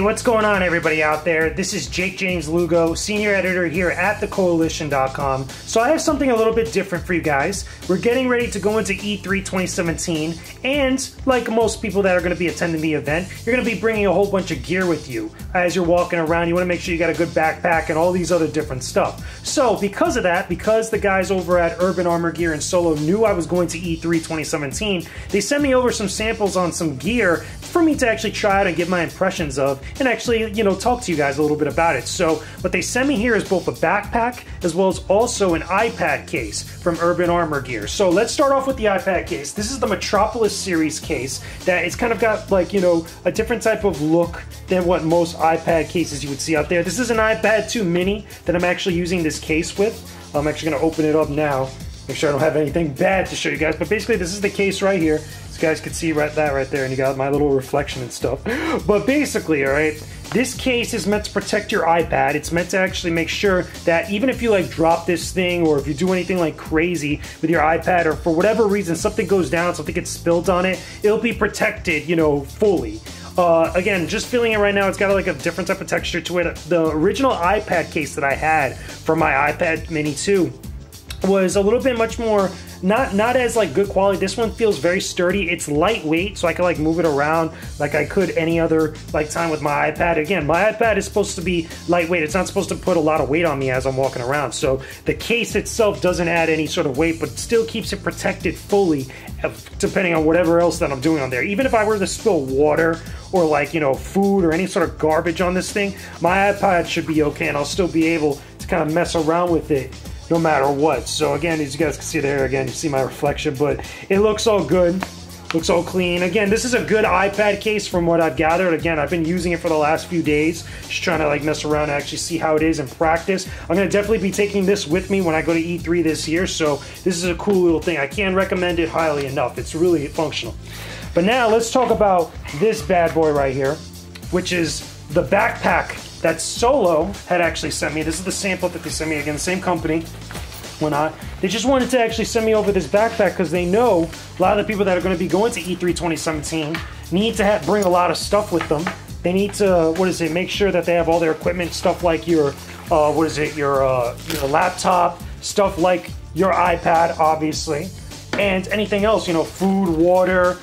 what's going on, everybody out there? This is Jake James Lugo, senior editor here at thecoalition.com. So I have something a little bit different for you guys. We're getting ready to go into E3 2017, and like most people that are going to be attending the event, you're going to be bringing a whole bunch of gear with you. As you're walking around, you want to make sure you got a good backpack and all these other different stuff. So because of that, because the guys over at Urban Armor Gear and Solo knew I was going to E3 2017, they sent me over some samples on some gear for me to actually try out and give my impressions of, and actually, you know, talk to you guys a little bit about it. So what they sent me here is both a backpack as well as also an iPad case from Urban Armor Gear. So let's start off with the iPad case. This is the Metropolis series case that it's kind of got, like, you know, a different type of look than what most iPad cases you would see out there. This is an iPad 2 mini that I'm actually using this case with. I'm actually going to open it up now. Make sure I don't have anything bad to show you guys, but basically this is the case right here. You guys can see that right there, and you got my little reflection and stuff. But basically, all right, this case is meant to protect your iPad. It's meant to actually make sure that even if you like drop this thing, or if you do anything like crazy with your iPad, or for whatever reason something goes down, something gets spilled on it, it'll be protected, you know, fully. Again, just feeling it right now, it's got like a different type of texture to it. The original iPad case that I had for my iPad Mini 2 was a little bit much more, not as like good quality. This one feels very sturdy. It's lightweight, so I can like move it around like I could any other like time with my iPad. Again, my iPad is supposed to be lightweight. It's not supposed to put a lot of weight on me as I'm walking around. So the case itself doesn't add any sort of weight, but still keeps it protected fully, depending on whatever else that I'm doing on there. Even if I were to spill water or like, you know, food or any sort of garbage on this thing, my iPad should be okay, and I'll still be able to kind of mess around with it no matter what. So again, as you guys can see there, again, you see my reflection, but it looks all good, looks all clean. Again, this is a good iPad case from what I've gathered. Again, I've been using it for the last few days, just trying to like mess around and actually see how it is in practice. I'm gonna definitely be taking this with me when I go to E3 this year, so this is a cool little thing. I can't recommend it highly enough. It's really functional. But now let's talk about this bad boy right here, which is the backpack that Solo had actually sent me. This is the sample that they sent me. Again, the same company. They just wanted to actually send me over this backpack because they know a lot of the people that are going to be going to E3 2017 need to bring a lot of stuff with them. They need to, make sure that they have all their equipment, stuff like your, your laptop, stuff like your iPad, obviously, and anything else, you know, food, water,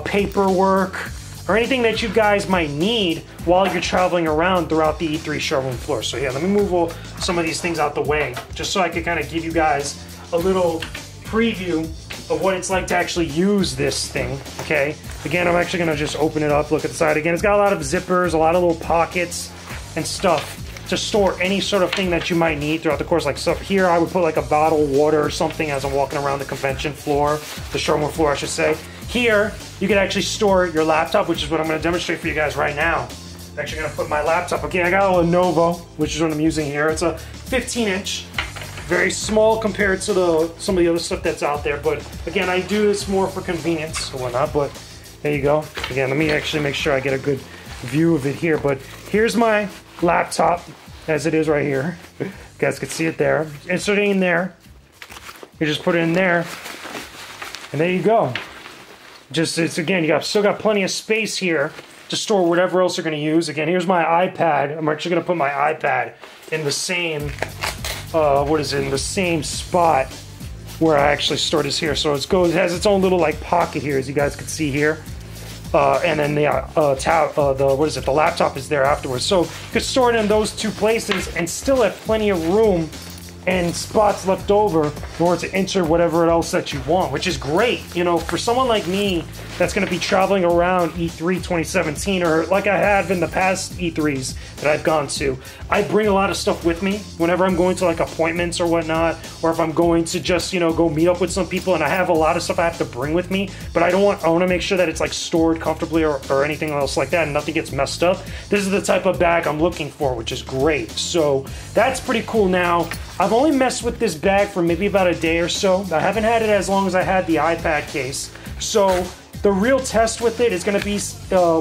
paperwork, or anything that you guys might need while you're traveling around throughout the E3 showroom floor. So yeah, let me move some of these things out the way, just so I can kind of give you guys a little preview of what it's like to actually use this thing, okay? Again, I'm actually gonna just open it up, look at the side. Again, it's got a lot of zippers, a lot of little pockets and stuff to store any sort of thing that you might need throughout the course. Like stuff here, I would put like a bottle of water or something as I'm walking around the convention floor, the showroom floor, I should say. Here, you can actually store your laptop, which is what I'm going to demonstrate for you guys right now. I'm actually going to put my laptop. Okay, I got a Lenovo, which is what I'm using here. It's a 15-inch, very small compared to some of the other stuff that's out there. But again, I do this more for convenience or whatnot. But there you go. Again, let me actually make sure I get a good view of it here. But here's my laptop, as it is right here. You guys can see it there. Insert it in there. You just put it in there, and there you go. Again, you still got plenty of space here to store whatever else you're going to use. Again, here's my iPad. I'm actually going to put my iPad in the same, in the same spot where I actually store this here. So it has its own little like pocket here, as you guys can see here. And then the laptop is there afterwards. So you could store it in those two places and still have plenty of room and spots left over in order to enter whatever else that you want, which is great. You know, for someone like me that's going to be traveling around E3 2017, or like I have in the past E3s that I've gone to, I bring a lot of stuff with me whenever I'm going to like appointments or whatnot, or if I'm going to just, you know, go meet up with some people, and I have a lot of stuff I have to bring with me, but I want to make sure that it's like stored comfortably or anything else like that, and nothing gets messed up. This is the type of bag I'm looking for, which is great. So that's pretty cool. Now, I've only messed with this bag for maybe about a day or so. I haven't had it as long as I had the iPad case. So the real test with it is going to be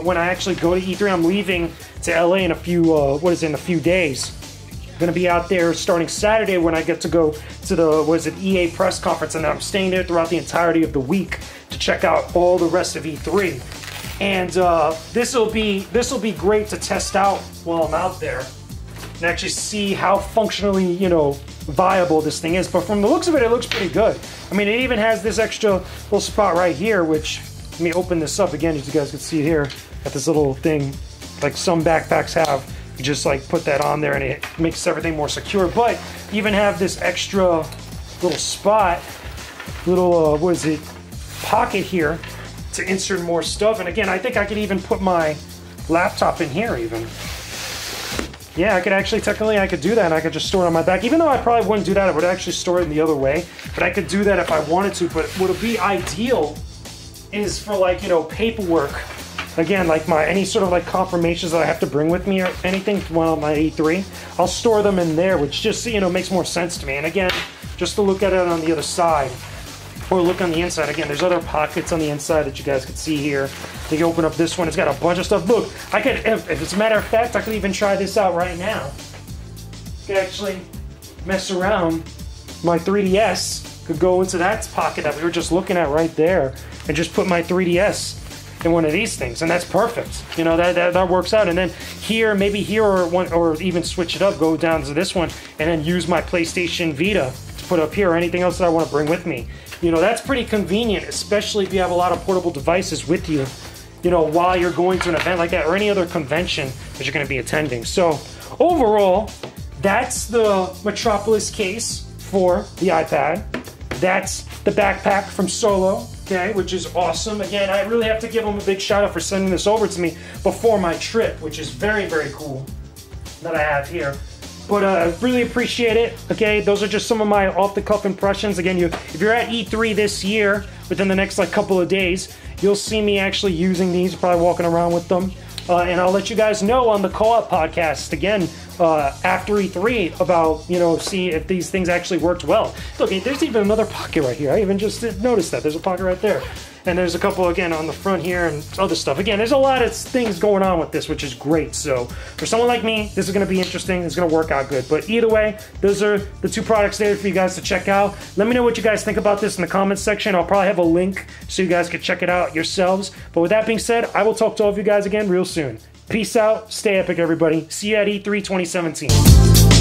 when I actually go to E3. I'm leaving to LA in a few, in a few days. I'm going to be out there starting Saturday when I get to go to the, EA press conference, and then I'm staying there throughout the entirety of the week to check out all the rest of E3. And this will be great to test out while I'm out there and actually see how functionally, you know, viable this thing is. But from the looks of it, it looks pretty good. I mean, it even has this extra little spot right here, which, let me open this up again as you guys can see here. Got this little thing like some backpacks have. You just like put that on there and it makes everything more secure. But you even have this extra little spot, little, what is it, pocket here to insert more stuff. And again, I think I could even put my laptop in here even. Yeah, I could actually, technically I could do that and I could just store it on my back. Even though I probably wouldn't do that, I would actually store it in the other way. But I could do that if I wanted to. But what would be ideal is for, like, you know, paperwork. Again, like any sort of like confirmations that I have to bring with me or anything while on my E3, I'll store them in there, which just, you know, makes more sense to me. And again, just to look at it on the other side, or look on the inside. Again, there's other pockets on the inside that you guys can see here. You can open up this one. It's got a bunch of stuff. Look, I could, if it's a matter of fact, I could even try this out right now. I could actually mess around. My 3DS could go into that pocket that we were just looking at right there, and just put my 3DS in one of these things, and that's perfect. You know, that works out. And then here, maybe here, or even switch it up, go down to this one, and then use my PlayStation Vita to put up here, or anything else that I want to bring with me. You know, that's pretty convenient, especially if you have a lot of portable devices with you, you know, while you're going to an event like that or any other convention that you're going to be attending. So overall, that's the Metropolis case for the iPad. That's the backpack from Solo, okay, which is awesome. Again, I really have to give them a big shout out for sending this over to me before my trip, which is very, very cool that I have here. But I really appreciate it. Okay, those are just some of my off-the-cuff impressions. Again, if you're at E3 this year, within the next like couple of days, you'll see me actually using these, probably walking around with them. And I'll let you guys know on the Co-op podcast again after E3 about, you know, see if these things actually worked well. Look, there's even another pocket right here. I even just noticed that. There's a pocket right there. And there's a couple, again, on the front here and other stuff. Again, there's a lot of things going on with this, which is great. So for someone like me, this is going to be interesting. It's going to work out good. But either way, those are the two products there for you guys to check out. Let me know what you guys think about this in the comments section. I'll probably have a link so you guys can check it out yourselves. But with that being said, I will talk to all of you guys again real soon. Peace out. Stay epic, everybody. See you at E3 2017.